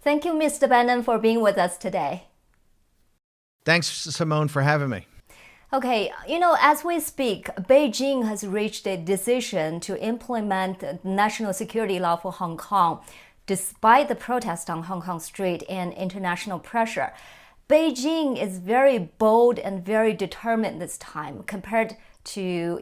Thank you, Mr. Bannon, for being with us today. Thanks, Simone, for having me. Okay, as we speak, Beijing has reached a decision to implement the national security law for Hong Kong, despite the protest on Hong Kong street and international pressure. Beijing is very bold and very determined this time compared to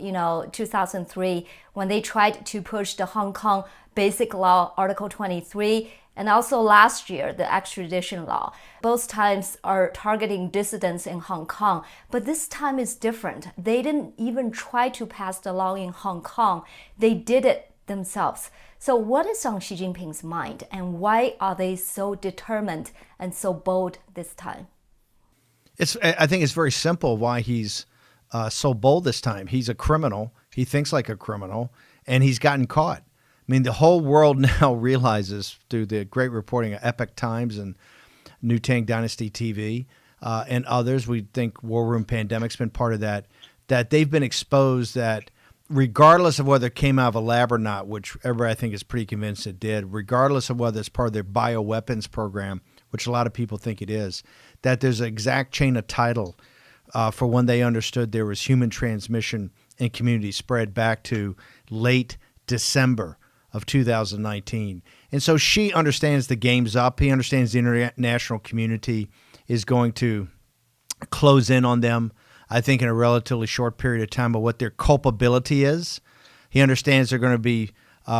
2003 when they tried to push the Hong Kong Basic Law Article 23 and also last year the extradition law. Both times are targeting dissidents in Hong Kong, but this time is different. They didn't even try to pass the law in Hong Kong. They did it themselves. So what is on Xi Jinping's mind and why are they so determined and so bold this time? I think it's very simple why he's so bold this time. He's a criminal. He thinks like a criminal, and he's gotten caught. I mean, the whole world now realizes through the great reporting of Epoch Times and New Tang Dynasty TV and others, we think War Room Pandemic's been part of that they've been exposed that regardless of whether it came out of a lab or not, which everybody I think is pretty convinced it did, regardless of whether it's part of their bioweapons program, which a lot of people think it is, that there's an exact chain of title for when they understood there was human transmission and community spread back to late December of 2019. And so Xi understands the game's up. He understands the international community is going to close in on them, I think, in a relatively short period of time, of what their culpability is. He understands they're going to be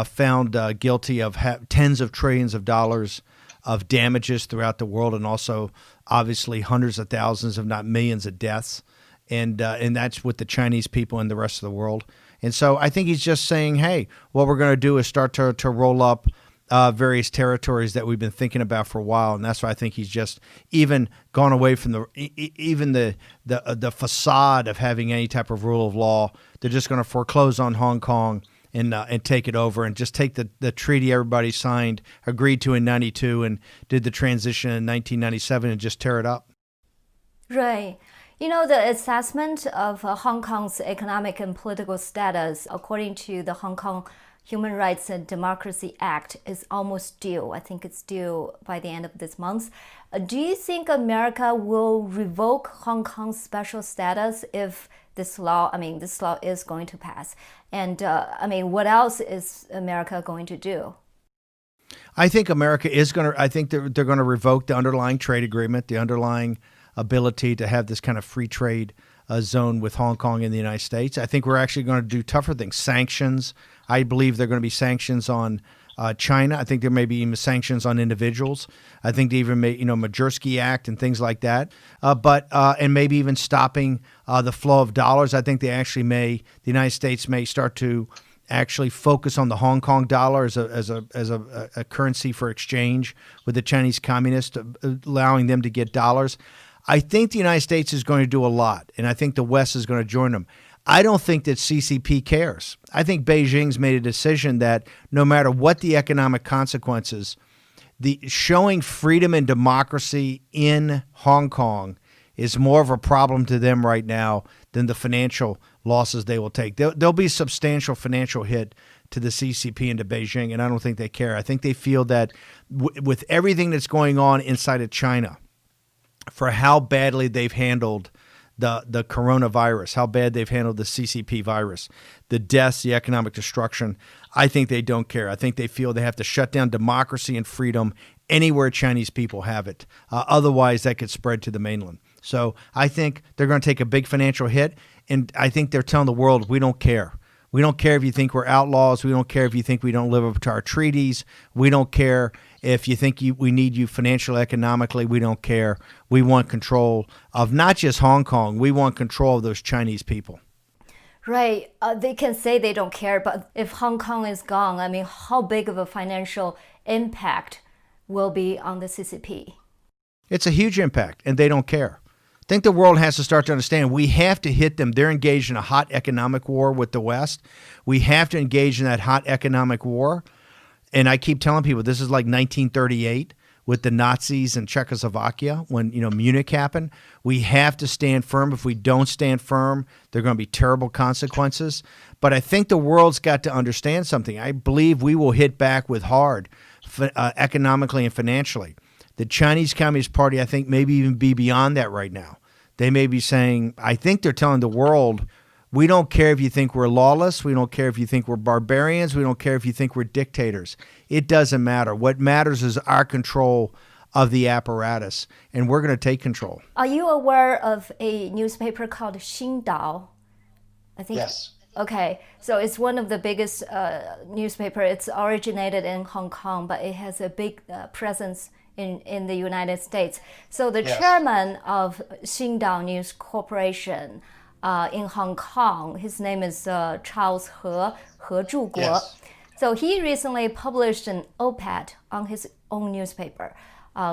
found guilty of tens of trillions of dollars of damages throughout the world, and also obviously hundreds of thousands, if not millions, of deaths. And that's with the Chinese people and the rest of the world. And so I think he's just saying, hey, what we're going to do is start to roll up various territories that we've been thinking about for a while. And that's why I think he's just even gone away from the facade of having any type of rule of law. They're just going to foreclose on Hong Kong and take it over and just take the treaty everybody signed, agreed to in 92 and did the transition in 1997 and just tear it up. Right. The assessment of Hong Kong's economic and political status, according to the Hong Kong Human Rights and Democracy Act, is almost due. I think it's due by the end of this month. Do you think America will revoke Hong Kong's special status if this law is going to pass? And what else is America going to do? I think America is going to, I think they're going to revoke the underlying trade agreement, the underlying ability to have this kind of free trade zone with Hong Kong and the United States. I think we're actually going to do tougher things. Sanctions. I believe there are going to be sanctions on China. I think there may be even sanctions on individuals. I think they even may, Majersky Act and things like that. And maybe even stopping the flow of dollars. I think the United States may start to actually focus on the Hong Kong dollar as a currency for exchange with the Chinese communists, allowing them to get dollars. I think the United States is going to do a lot, and I think the West is going to join them. I don't think that CCP cares. I think Beijing's made a decision that no matter what the economic consequences, the showing freedom and democracy in Hong Kong is more of a problem to them right now than the financial losses they will take. There'll be a substantial financial hit to the CCP and to Beijing, and I don't think they care. I think they feel that with everything that's going on inside of China, for how badly they've handled the coronavirus, how bad they've handled the CCP virus, the deaths, the economic destruction, I think they don't care. I think they feel they have to shut down democracy and freedom anywhere Chinese people have it. Otherwise, that could spread to the mainland. So I think they're going to take a big financial hit, and I think they're telling the world, we don't care. We don't care if you think we're outlaws. We don't care if you think we don't live up to our treaties. We don't care if you think we need you financially, economically. We don't care. We want control of not just Hong Kong. We want control of those Chinese people. Right. They can say they don't care, but if Hong Kong is gone, how big of a financial impact will be on the CCP? It's a huge impact, and they don't care. I think the world has to start to understand we have to hit them. They're engaged in a hot economic war with the West. We have to engage in that hot economic war. And I keep telling people this is like 1938 with the Nazis in Czechoslovakia when, Munich happened. We have to stand firm. If we don't stand firm, there are going to be terrible consequences. But I think the world's got to understand something. I believe we will hit back with hard economically and financially. The Chinese Communist Party, I think, maybe even be beyond that right now. They may be saying, I think they're telling the world, we don't care if you think we're lawless. We don't care if you think we're barbarians. We don't care if you think we're dictators. It doesn't matter. What matters is our control of the apparatus, and we're going to take control. Are you aware of a newspaper called Xingdao? I think. Yes. Okay, so it's one of the biggest newspaper. It's originated in Hong Kong, but it has a big presence in the United States. So the chairman of Xingdao News Corporation in Hong Kong, his name is Charles He Zhuguo. Yes. So he recently published an op-ed on his own newspaper,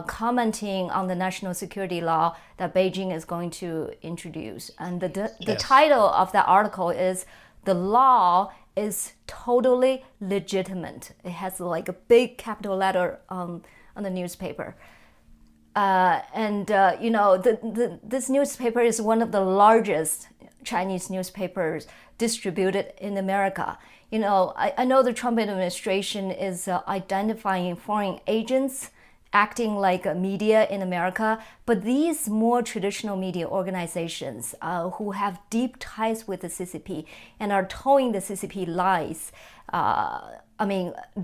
commenting on the national security law that Beijing is going to introduce. And the title of that article is "The Law is Totally Legitimate." It has like a big capital letter on the newspaper. This newspaper is one of the largest Chinese newspapers distributed in America. I know the Trump administration is identifying foreign agents acting like a media in America, but these more traditional media organizations who have deep ties with the CCP and are towing the CCP lies,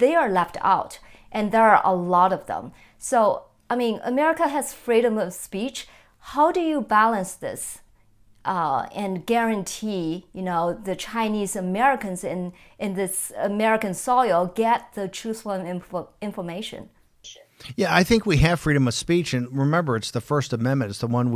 they are left out, and there are a lot of them. So, America has freedom of speech. How do you balance this and guarantee, the Chinese Americans in this American soil get the truthful information? Yeah, I think we have freedom of speech, and remember, it's the First Amendment. It's the one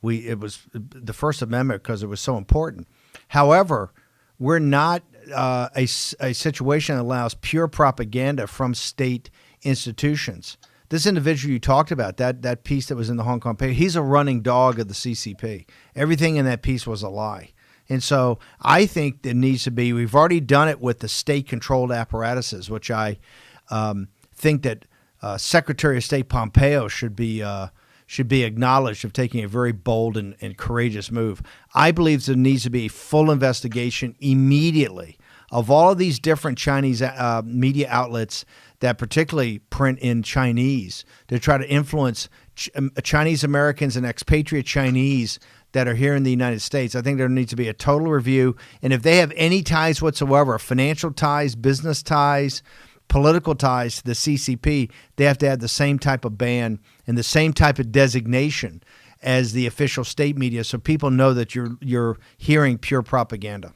it was the First Amendment because it was so important. However, we're not a situation that allows pure propaganda from state institutions. This individual you talked about, that piece that was in the Hong Kong paper, he's a running dog of the CCP. Everything in that piece was a lie. And so I think there needs to be, we've already done it with the state-controlled apparatuses, which I think that Secretary of State Pompeo should be acknowledged of taking a very bold and courageous move. I believe there needs to be a full investigation immediately of all of these different Chinese media outlets that particularly print in Chinese to try to influence Chinese Americans and expatriate Chinese that are here in the United States. I think there needs to be a total review. And if they have any ties whatsoever, financial ties, business ties, political ties to the CCP, they have to have the same type of ban and the same type of designation as the official state media, so people know that you're hearing pure propaganda.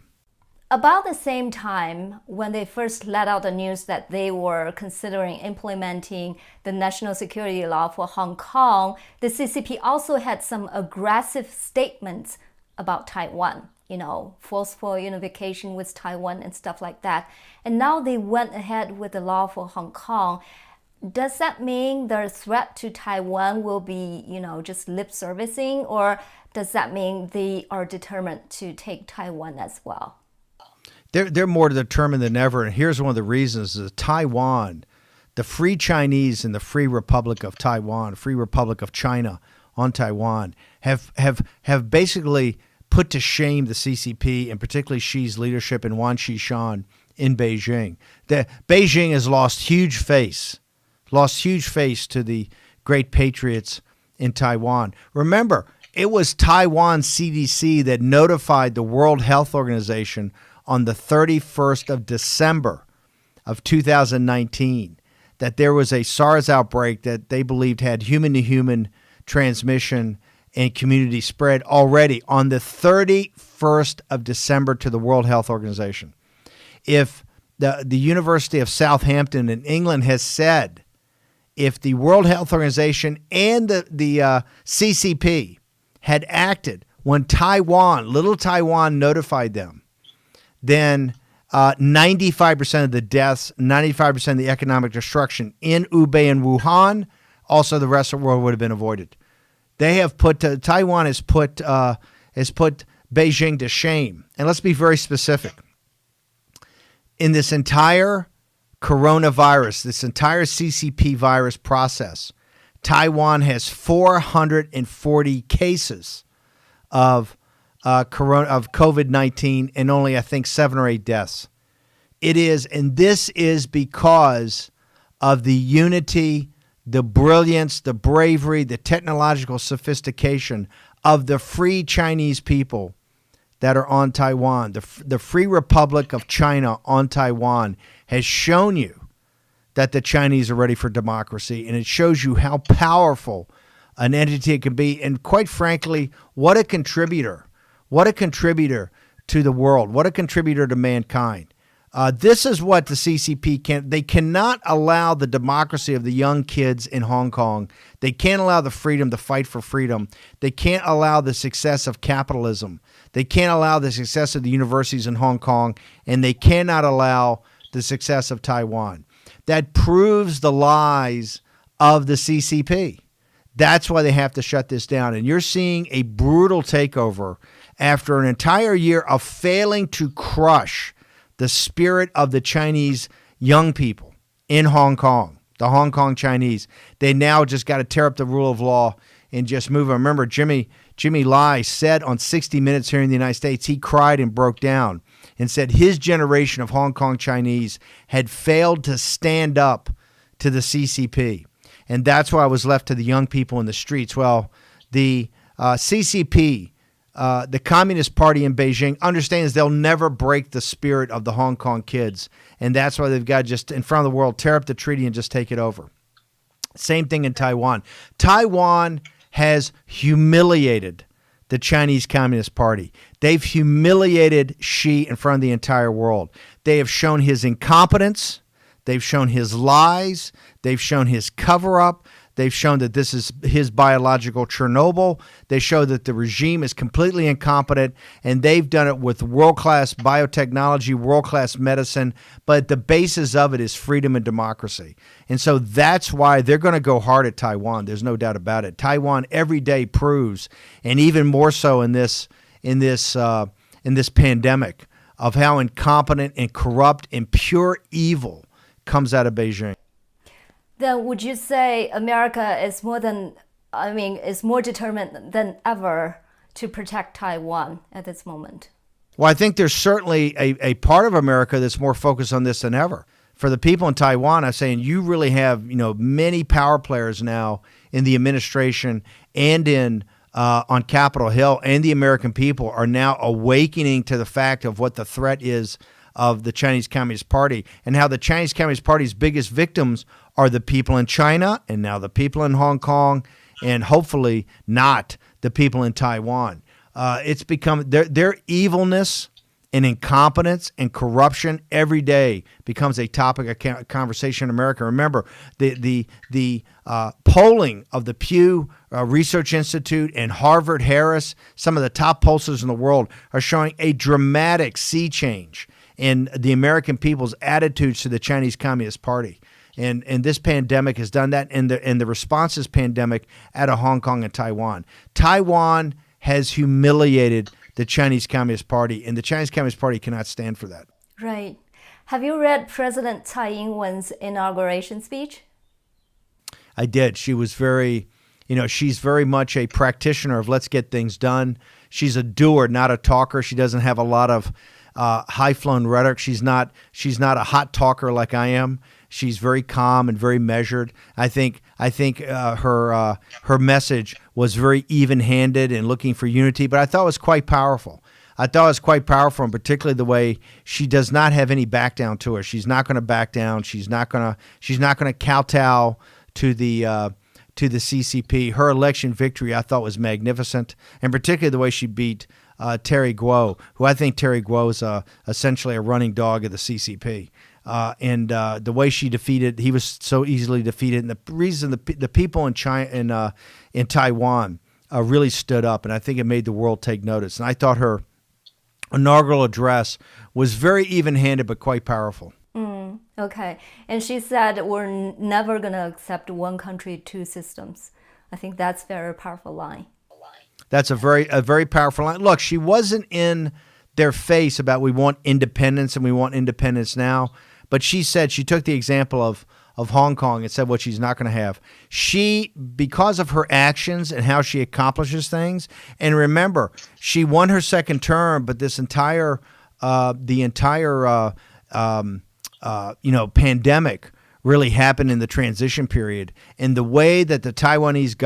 About the same time, when they first let out the news that they were considering implementing the national security law for Hong Kong, the CCP also had some aggressive statements about Taiwan. Forceful unification with Taiwan and stuff like that. And now they went ahead with the law for Hong Kong. Does that mean their threat to Taiwan will be, just lip servicing, or does that mean they are determined to take Taiwan as well? They're more determined than ever, and here's one of the reasons: is Taiwan, the Free Chinese and the Free Republic of Taiwan, Free Republic of China on Taiwan, have basically put to shame the CCP and particularly Xi's leadership in Wan Xishan in Beijing. Beijing has lost huge face to the great patriots in Taiwan. Remember, it was Taiwan CDC that notified the World Health Organization on the 31st of December of 2019 that there was a SARS outbreak that they believed had human-to-human transmission and community spread already on the 31st of December to the World Health Organization. If the University of Southampton in England has said, if the World Health Organization and the CCP had acted when little Taiwan notified them, then 95% of the deaths, 95% of the economic destruction in Hubei and Wuhan, also the rest of the world would have been avoided. They have Taiwan has put Beijing to shame. And let's be very specific. In this entire coronavirus, this entire CCP virus process, Taiwan has 440 cases of COVID-19 and only, I think, 7 or 8 deaths. And this is because of the unity, the brilliance, the bravery, the technological sophistication of the free Chinese people that are on Taiwan. The Free Republic of China on Taiwan has shown you that the Chinese are ready for democracy, and it shows you how powerful an entity it can be, and quite frankly, what a contributor to the world, what a contributor to mankind. This is what the CCP can. They cannot allow the democracy of the young kids in Hong Kong. They can't allow the freedom to fight for freedom. They can't allow the success of capitalism. They can't allow the success of the universities in Hong Kong, and they cannot allow the success of Taiwan. That proves the lies of the CCP. That's why they have to shut this down. And you're seeing a brutal takeover after an entire year of failing to crush the spirit of the Chinese young people in Hong Kong, the Hong Kong Chinese. They now just got to tear up the rule of law and just move. I remember Jimmy Lai said on 60 Minutes here in the United States, he cried and broke down and said his generation of Hong Kong Chinese had failed to stand up to the CCP. And that's why I was left to the young people in the streets. Well, the CCP, the Communist Party in Beijing, understands they'll never break the spirit of the Hong Kong kids. And that's why they've got to just, in front of the world, tear up the treaty and just take it over. Same thing in Taiwan. Taiwan has humiliated the Chinese Communist Party. They've humiliated Xi in front of the entire world. They have shown his incompetence. They've shown his lies. They've shown his cover-up. They've shown that this is his biological Chernobyl. They show that the regime is completely incompetent, and they've done it with world-class biotechnology, world-class medicine, but the basis of it is freedom and democracy. And so that's why they're going to go hard at Taiwan. There's no doubt about it. Taiwan every day proves, and even more so in this pandemic, of how incompetent and corrupt and pure evil comes out of Beijing. Then would you say America is more determined than ever to protect Taiwan at this moment? Well, I think there's certainly a part of America that's more focused on this than ever. For the people in Taiwan, I'm saying you really have, many power players now in the administration and on Capitol Hill, and the American people are now awakening to the fact of what the threat is of the Chinese Communist Party, and how the Chinese Communist Party's biggest victims are the people in China, and now the people in Hong Kong, and hopefully not the people in Taiwan. It's become their evilness and incompetence and corruption every day becomes a topic of conversation in America. Remember, the polling of the Pew Research Institute and Harvard Harris, some of the top pollsters in the world, are showing a dramatic sea change in the American people's attitudes to the Chinese Communist Party. And this pandemic has done that, and the response to this pandemic out of Hong Kong and Taiwan. Taiwan has humiliated the Chinese Communist Party, and the Chinese Communist Party cannot stand for that. Right. Have you read President Tsai Ing-wen's inauguration speech? I did. She was she's very much a practitioner of let's get things done. She's a doer, not a talker. She doesn't have a lot of high-flown rhetoric. She's not a hot talker like I am. She's very calm and very measured. I think her message was very even-handed and looking for unity, but I thought it was quite powerful. And particularly the way she does not have any back down to her. She's not going to back down. She's not going to kowtow to the CCP. Her election victory, I thought, was magnificent, and particularly the way she beat Terry Guo, who I think Terry Guo is essentially a running dog of the CCP. And the way she defeated, he was so easily defeated. And the reason the people in China, in Taiwan really stood up, and I think it made the world take notice. And I thought her inaugural address was very even-handed but quite powerful. Okay. And she said we're never going to accept one country, two systems. I think that's a very powerful line. That's a very powerful line. Look, she wasn't in their face about we want independence and we want independence now. But she took the example of Hong Kong and said what she's not going to have. She, because of her actions and how she accomplishes things, and remember, she won her second term, but this entire pandemic really happened in the transition period. And the way that the Taiwanese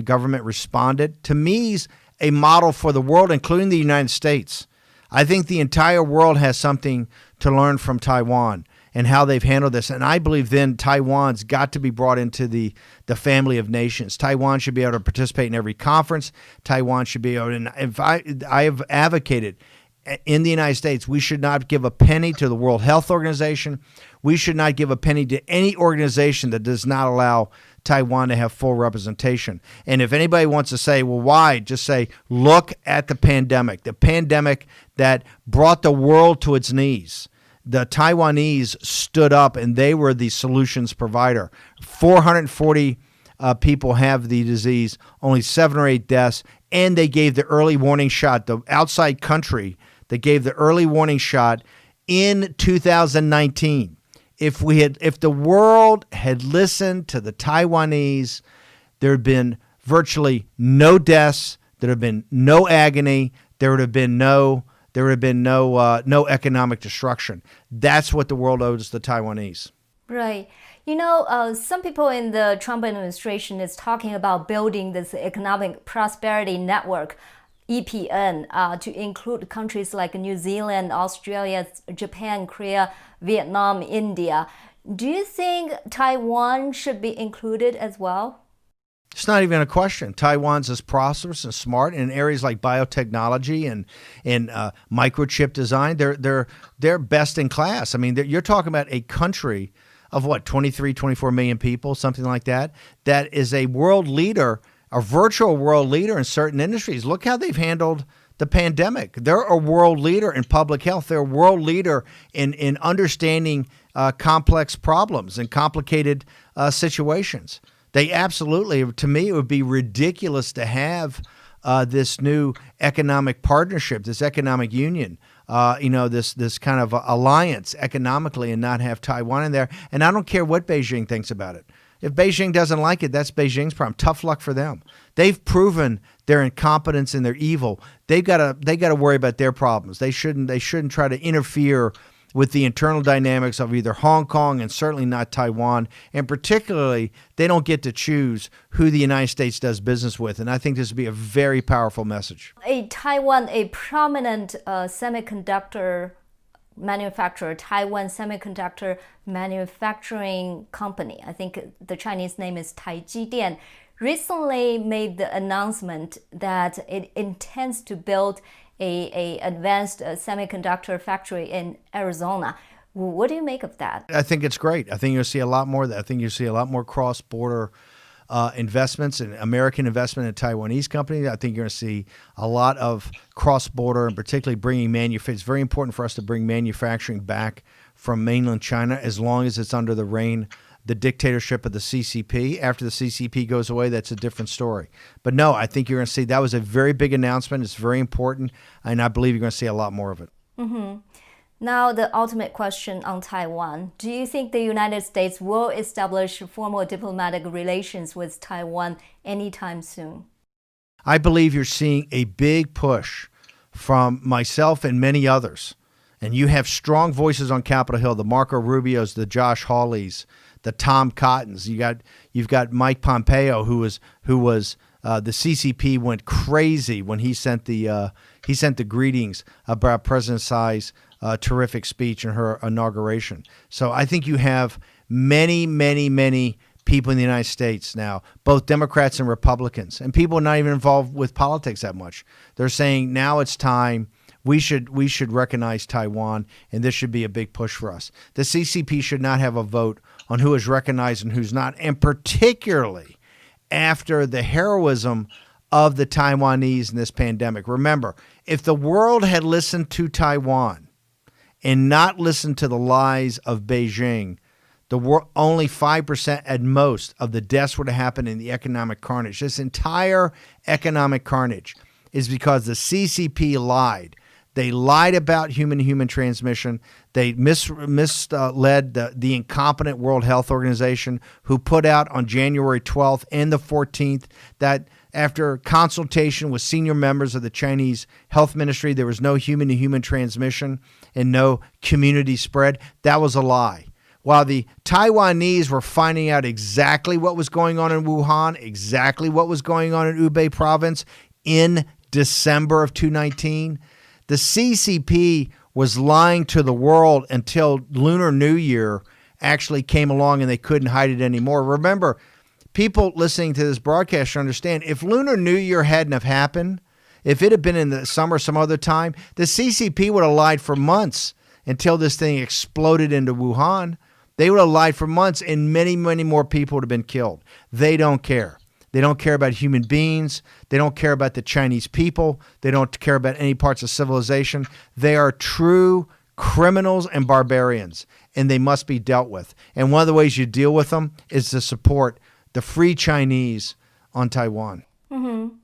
government responded, to me, is a model for the world, including the United States. I think the entire world has something to learn from Taiwan and how they've handled this. And I believe then Taiwan's got to be brought into the family of nations. Taiwan should be able to participate in every conference. Taiwan should be able to, and if I have advocated in the United States, we should not give a penny to the World Health Organization. We should not give a penny to any organization that does not allow Taiwan to have full representation. And if anybody wants to say, well, why? Just say, look at the pandemic that brought the world to its knees. The Taiwanese stood up and they were the solutions provider. 440 people have the disease, only 7 or 8 deaths, and they gave the early warning shot. The outside country that gave the early warning shot in 2019. If the world had listened to the Taiwanese, there had been virtually no deaths. There would have been no agony. There would have been no economic destruction. That's what the world owes the Taiwanese. Right. Some people in the Trump administration is talking about building this economic prosperity network, EPN, to include countries like New Zealand, Australia, Japan, Korea, Vietnam, India. Do you think Taiwan should be included as well? It's not even a question. Taiwan's as prosperous and smart in areas like biotechnology and microchip design. They're best in class. I mean, you're talking about a country of 23, 24 million people, something like that, that is a world leader, a virtual world leader in certain industries. Look how they've handled the pandemic. They're a world leader in public health. They're a world leader in understanding complex problems and complicated situations. They absolutely, to me, it would be ridiculous to have this new economic partnership, this economic union, this kind of alliance economically and not have Taiwan in there. And I don't care what Beijing thinks about it. If Beijing doesn't like it, that's Beijing's problem. Tough luck for them. They've proven their incompetence and their evil. They got to worry about their problems. They shouldn't try to interfere with the internal dynamics of either Hong Kong and certainly not Taiwan. And particularly, they don't get to choose who the United States does business with. And I think this would be a very powerful message. Taiwan, a prominent semiconductor manufacturer, Taiwan Semiconductor Manufacturing Company, I think the Chinese name is Taijidian, recently made the announcement that it intends to build a advanced semiconductor factory in Arizona. What do you make of that? I think it's great. I think you'll see a lot more of that. I think you'll see a lot more cross-border investments and American investment in Taiwanese companies. I think you're going to see a lot of cross-border and particularly bringing manufacturing. It's very important for us to bring manufacturing back from mainland China as long as it's under the dictatorship of the CCP. After the CCP goes away, that's a different story. But no, I think you're going to see that was a very big announcement. It's very important, and I believe you're going to see a lot more of it. Mm-hmm. Now, the ultimate question on Taiwan. Do you think the United States will establish formal diplomatic relations with Taiwan anytime soon? I believe you're seeing a big push from myself and many others. And you have strong voices on Capitol Hill, the Marco Rubios, the Josh Hawleys, the Tom Cottons. You've got Mike Pompeo, who was the CCP went crazy when he sent the greetings about President Tsai's terrific speech in her inauguration. So I think you have many, many, many people in the United States now, both Democrats and Republicans, and people not even involved with politics that much. They're saying now it's time. We should recognize Taiwan, and this should be a big push for us. The CCP should not have a vote on who is recognized and who's not, and particularly after the heroism of the Taiwanese in this pandemic. Remember, if the world had listened to Taiwan and not listened to the lies of Beijing, only 5% at most of the deaths would have happened in the economic carnage. This entire economic carnage is because the CCP lied. They lied about human-to-human transmission. They misled the incompetent World Health Organization, who put out on January 12th and the 14th that after consultation with senior members of the Chinese health ministry, there was no human-to-human transmission and no community spread. That was a lie. while the Taiwanese were finding out exactly what was going on in Wuhan, exactly what was going on in Hubei province in December of 2019, the CCP was lying to the world until Lunar New Year actually came along and they couldn't hide it anymore. Remember, people listening to this broadcast should understand, if Lunar New Year hadn't have happened, if it had been in the summer some other time, the CCP would have lied for months until this thing exploded into Wuhan. They would have lied for months and many, many more people would have been killed. They don't care. They don't care about human beings. They don't care about the Chinese people. They don't care about any parts of civilization. They are true criminals and barbarians, and they must be dealt with. And one of the ways you deal with them is to support the free Chinese on Taiwan. Mm-hmm.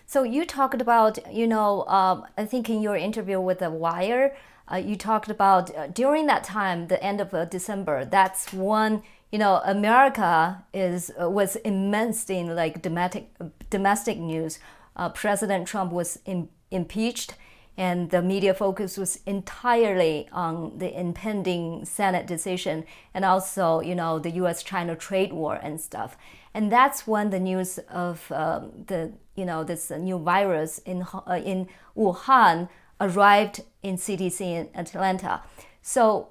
So you talked about, I think in your interview with The Wire, you talked about during that time, the end of December, that's when, America was immersed in like domestic news. President Trump was impeached, and the media focus was entirely on the impending Senate decision and also, the U.S.-China trade war and stuff. And that's when the news of this new virus in Wuhan arrived in CDC in Atlanta. So,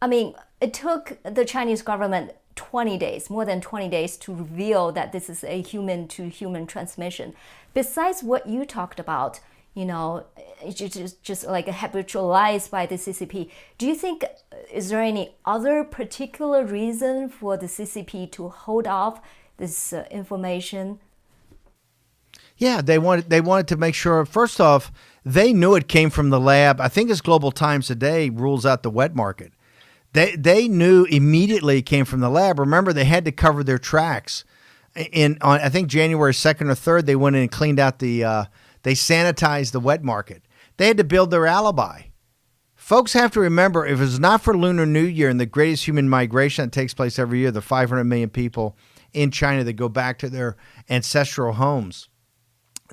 it took the Chinese government 20 days, more than 20 days, to reveal that this is a human-to-human transmission. Besides what you talked about, it's just like a habitual lies by the CCP. Do you think, is there any other particular reason for the CCP to hold off this information? Yeah, they wanted to make sure, first off, they knew it came from the lab. I think as Global Times today rules out the wet market. They knew immediately it came from the lab. Remember, they had to cover their tracks. On I think January 2nd or 3rd, they went in and cleaned out they sanitized the wet market. They had to build their alibi. Folks have to remember, if it's not for Lunar New Year and the greatest human migration that takes place every year, the 500 million people in China that go back to their ancestral homes,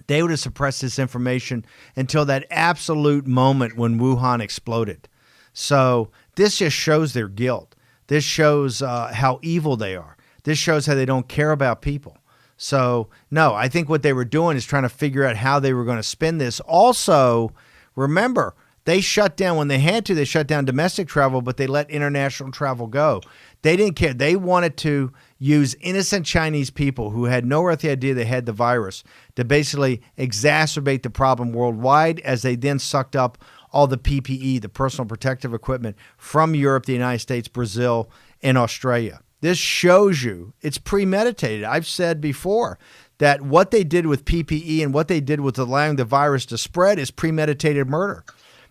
they would have suppressed this information until that absolute moment when Wuhan exploded. So this just shows their guilt. This shows how evil they are. This shows how they don't care about people. So, no, I think what they were doing is trying to figure out how they were going to spin this. Also, remember, they shut down, when they had to, they shut down domestic travel, but they let international travel go. They didn't care. They wanted to use innocent Chinese people who had no earthly idea they had the virus to basically exacerbate the problem worldwide, as they then sucked up all the PPE, the personal protective equipment, from Europe, the United States, Brazil, and Australia. This shows you it's premeditated. I've said before that what they did with PPE and what they did with allowing the virus to spread is premeditated murder.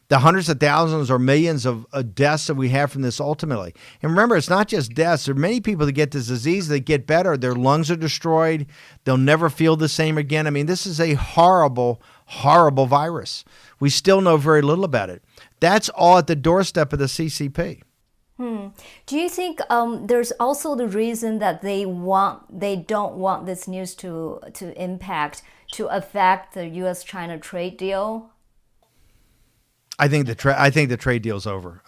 The hundreds of thousands or millions of deaths that we have from this ultimately. And remember, it's not just deaths. There are many people that get this disease, they get better. Their lungs are destroyed. They'll never feel the same again. This is a horrible, horrible virus. We still know very little about it. That's all at the doorstep of the CCP. Do you think there's also the reason that they don't want this news to affect the U.S.-China trade deal? I think the trade deal's over.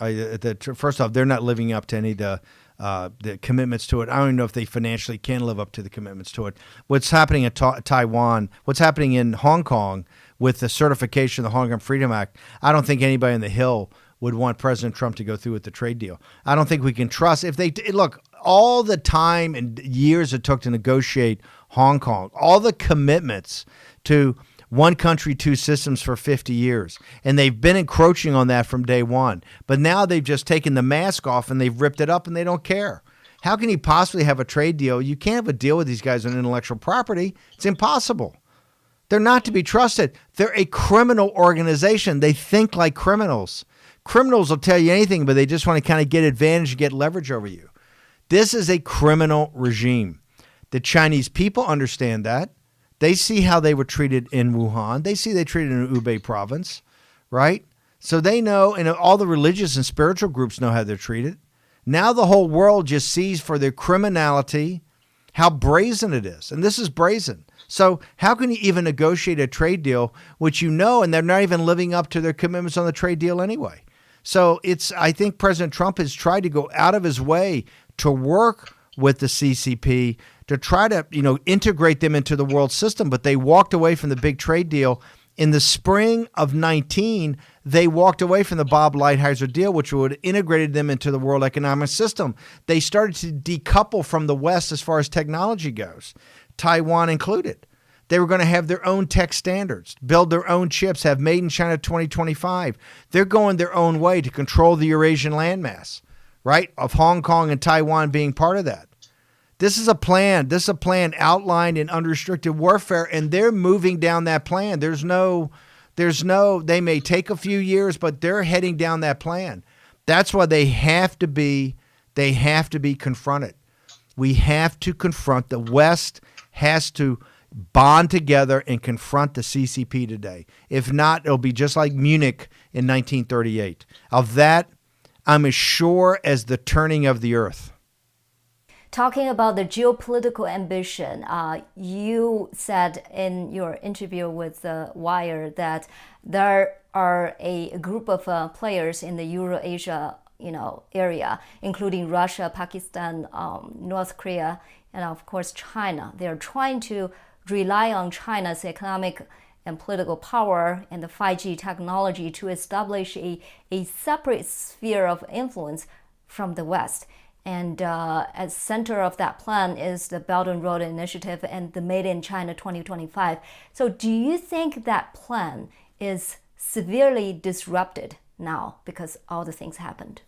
First off, they're not living up to any of the commitments to it. I don't even know if they financially can live up to the commitments to it. What's happening in Taiwan, what's happening in Hong Kong with the certification of the Hong Kong Freedom Act, I don't think anybody on the Hill would want President Trump to go through with the trade deal. I don't think we can trust look, all the time and years it took to negotiate Hong Kong, all the commitments to one country, two systems for 50 years. And they've been encroaching on that from day one. But now they've just taken the mask off and they've ripped it up and they don't care. How can you possibly have a trade deal? You can't have a deal with these guys on intellectual property. It's impossible. They're not to be trusted. They're a criminal organization. They think like criminals. Criminals will tell you anything, but they just want to kind of get advantage and get leverage over you. This is a criminal regime. The Chinese people understand that. They see how they were treated in Wuhan. They see they treated in Hubei province, right? So they know, and all the religious and spiritual groups know how they're treated. Now the whole world just sees for their criminality how brazen it is. And this is brazen. So how can you even negotiate a trade deal, which and they're not even living up to their commitments on the trade deal anyway? So I think President Trump has tried to go out of his way to work with the CCP to try to, integrate them into the world system. But they walked away from the big trade deal. In the spring of 19, they walked away from the Bob Lighthizer deal, which would have integrated them into the world economic system. They started to decouple from the West as far as technology goes, Taiwan included. They were going to have their own tech standards, build their own chips, have Made in China 2025. They're going their own way to control the Eurasian landmass, right? Of Hong Kong and Taiwan being part of that. This is a plan. This is a plan outlined in unrestricted warfare, and they're moving down that plan. They may take a few years, but they're heading down that plan. That's why they have to be confronted. We have to confront. The West has to bond together and confront the CCP today. If not, it'll be just like Munich in 1938. Of that, I'm as sure as the turning of the earth. Talking about the geopolitical ambition, you said in your interview with The Wire that there are a group of players in the Eurasia, area, including Russia, Pakistan, North Korea, and of course China. They are trying to rely on China's economic and political power and the 5G technology to establish a separate sphere of influence from the West. And at center of that plan is the Belt and Road Initiative and the Made in China 2025. So do you think that plan is severely disrupted now because all the things happened?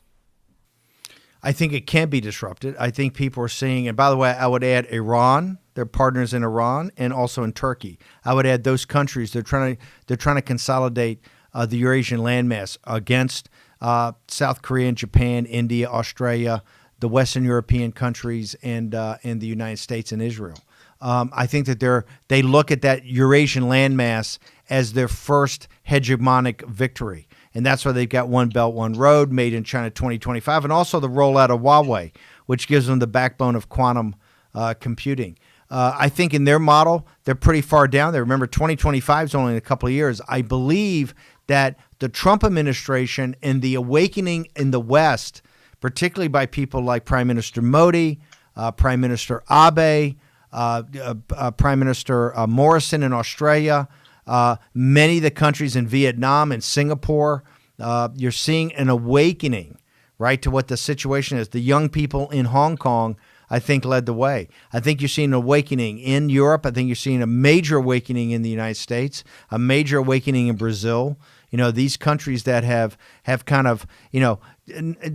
I think it can be disrupted. I think people are seeing, and by the way, I would add Iran, their partners in Iran, and also in Turkey. I would add those countries. They're trying to consolidate the Eurasian landmass against South Korea and Japan, India, Australia, the Western European countries, and the United States and Israel. I think that they look at that Eurasian landmass as their first hegemonic victory. And that's why they've got One Belt, One Road, Made in China 2025, and also the rollout of Huawei, which gives them the backbone of quantum computing. I think in their model, they're pretty far down there. Remember, 2025 is only in a couple of years. I believe that the Trump administration and the awakening in the West, particularly by people like Prime Minister Modi, Prime Minister Abe, Prime Minister Morrison in Australia, many of the countries in Vietnam and Singapore, you're seeing an awakening, right, to what the situation is. The young people in Hong Kong, I think, led the way. I think you're seeing an awakening in Europe. I think you're seeing a major awakening in the United States, a major awakening in Brazil. These countries that have kind of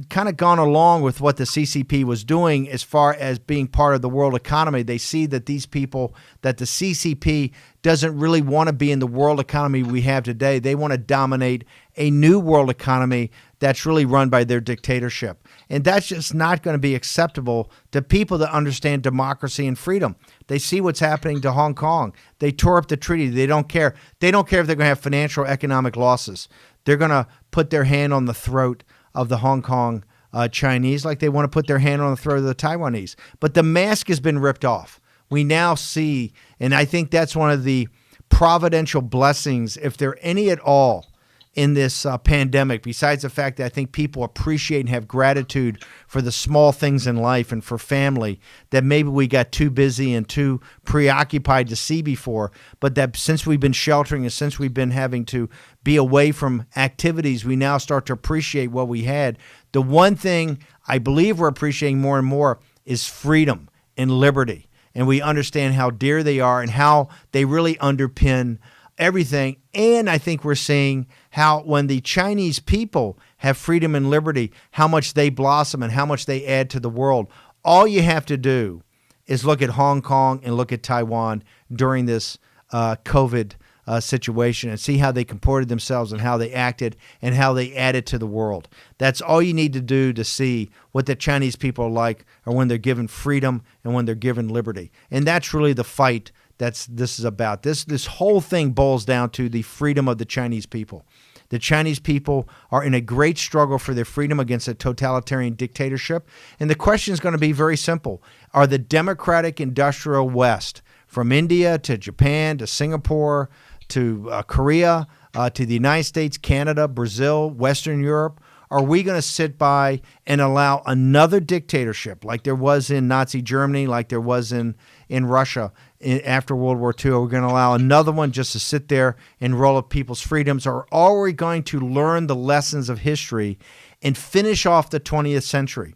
gone along with what the CCP was doing as far as being part of the world economy. They see that the CCP doesn't really want to be in the world economy we have today. They want to dominate a new world economy that's really run by their dictatorship. And that's just not going to be acceptable to people that understand democracy and freedom. They see what's happening to Hong Kong. They tore up the treaty. They don't care. They don't care if they're going to have financial or economic losses. They're going to put their hand on the throat of the Hong Kong Chinese like they want to put their hand on the throat of the Taiwanese. But the mask has been ripped off. We now see, and I think that's one of the providential blessings, if there are any at all, in this pandemic, besides the fact that I think people appreciate and have gratitude for the small things in life and for family that maybe we got too busy and too preoccupied to see before, but that since we've been sheltering and since we've been having to be away from activities, we now start to appreciate what we had. The one thing I believe we're appreciating more and more is freedom and liberty. And we understand how dear they are and how they really underpin everything. And I think we're seeing how when the Chinese people have freedom and liberty, how much they blossom and how much they add to the world. All you have to do is look at Hong Kong and look at Taiwan during this COVID situation and see how they comported themselves and how they acted and how they added to the world. That's all you need to do to see what the Chinese people are like, or when they're given freedom and when they're given liberty. And that's really the fight this is about. This whole thing boils down to the freedom of the Chinese people. The Chinese people are in a great struggle for their freedom against a totalitarian dictatorship. And the question is going to be very simple. Are the democratic industrial West, from India to Japan to Singapore to Korea to the United States, Canada, Brazil, Western Europe, are we going to sit by and allow another dictatorship like there was in Nazi Germany, like there was in Russia after World War II? Are we going to allow another one just to sit there and roll up people's freedoms? Or are we going to learn the lessons of history and finish off the 20th century?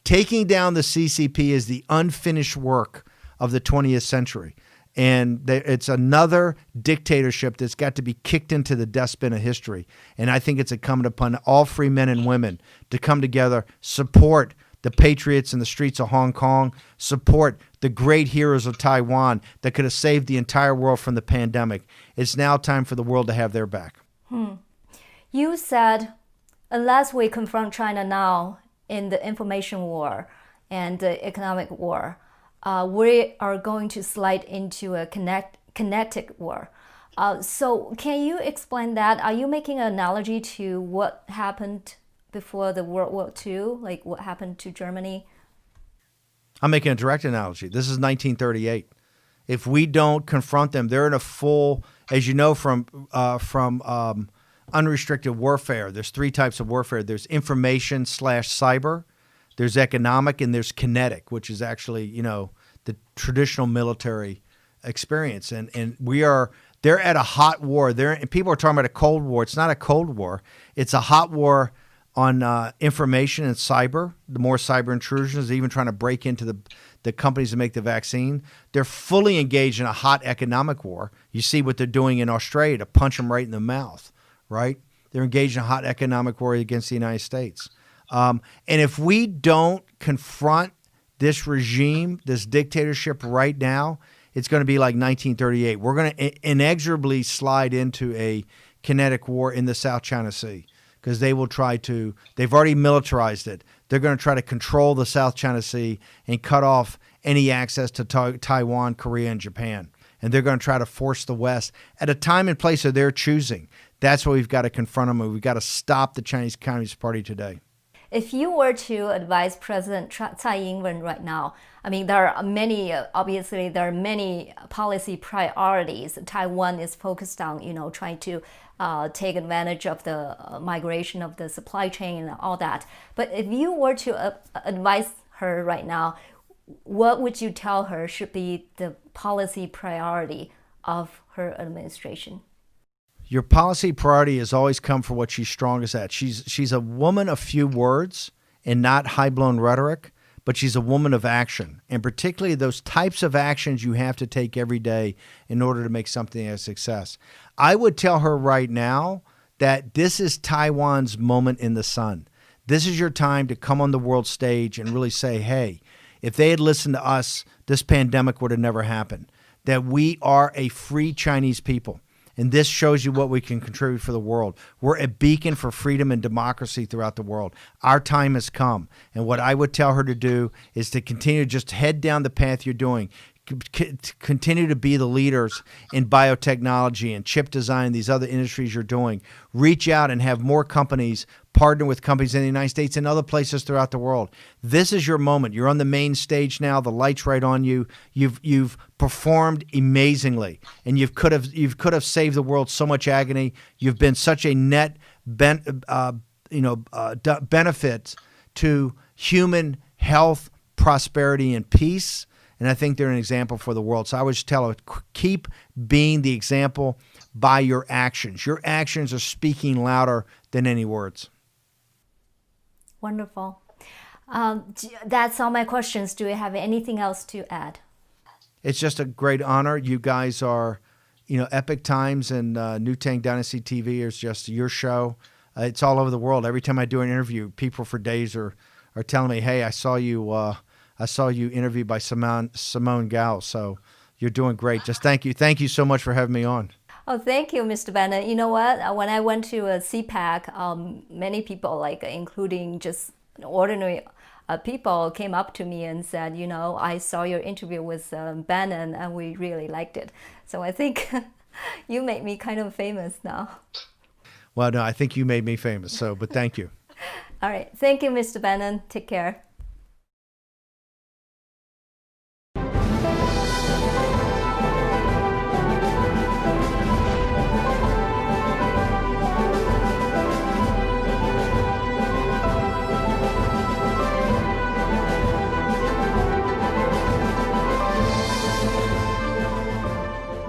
Taking down the CCP is the unfinished work of the 20th century. And it's another dictatorship that's got to be kicked into the dustbin of history. And I think it's incumbent upon all free men and women to come together, support the patriots in the streets of Hong Kong, support the great heroes of Taiwan that could have saved the entire world from the pandemic. It's now time for the world to have their back. You said, unless we confront China now in the information war and the economic war, we are going to slide into a kinetic war. So can you explain that? Are you making an analogy to what happened before the World War II, like what happened to Germany? I'm making a direct analogy. This is 1938. If we don't confront them, they're in a full, as you know, from unrestricted warfare. There's three types of warfare. There's information/cyber. There's economic, and there's kinetic, which is actually, the traditional military experience. And they're at a hot war. And people are talking about a Cold War. It's not a Cold War. It's a hot war on information and cyber. The more cyber intrusions, even trying to break into the companies that make the vaccine. They're fully engaged in a hot economic war. You see what they're doing in Australia to punch them right in the mouth, right? They're engaged in a hot economic war against the United States. And if we don't confront this regime, this dictatorship right now, it's going to be like 1938. We're going to inexorably slide into a kinetic war in the South China Sea because they've already militarized it. They're going to try to control the South China Sea and cut off any access to Taiwan, Korea, and Japan. And they're going to try to force the West at a time and place of their choosing. That's why we've got to confront them, and we've got to stop the Chinese Communist Party today. If you were to advise President Tsai Ing-wen right now, I mean, there are many policy priorities. Taiwan is focused on, trying to take advantage of the migration of the supply chain and all that. But if you were to advise her right now, what would you tell her should be the policy priority of her administration? Your policy priority has always come for what she's strongest at. She's a woman of few words and not high-blown rhetoric, but she's a woman of action, and particularly those types of actions you have to take every day in order to make something a success. I would tell her right now that this is Taiwan's moment in the sun. This is your time to come on the world stage and really say, hey, if they had listened to us, this pandemic would have never happened, that we are a free Chinese people. And this shows you what we can contribute for the world. We're a beacon for freedom and democracy throughout the world. Our time has come. And what I would tell her to do is to continue to just head down the path you're doing. Continue to be the leaders in biotechnology and chip design, these other industries you're doing. Reach out and have more companies partner with companies in the United States and other places throughout the world. This is your moment. You're on the main stage now. The light's right on you. You've performed amazingly, and you could have saved the world so much agony. You've been such a net benefit to human health, prosperity, and peace. And I think they're an example for the world. So I would just tell her, keep being the example by your actions. Your actions are speaking louder than any words. Wonderful. That's all my questions. Do you have anything else to add? It's just a great honor. You guys are, Epic Times and New Tang Dynasty TV is just your show. It's all over the world. Every time I do an interview, people for days are telling me, hey, I saw you interviewed by Simone Gao. So you're doing great. Just thank you. Thank you so much for having me on. Oh, thank you, Mr. Bannon. You know what? When I went to a CPAC, many people, including just ordinary people, came up to me and said, I saw your interview with Bannon and we really liked it. So I think you made me kind of famous now. Well, no, I think you made me famous. But thank you. All right. Thank you, Mr. Bannon. Take care.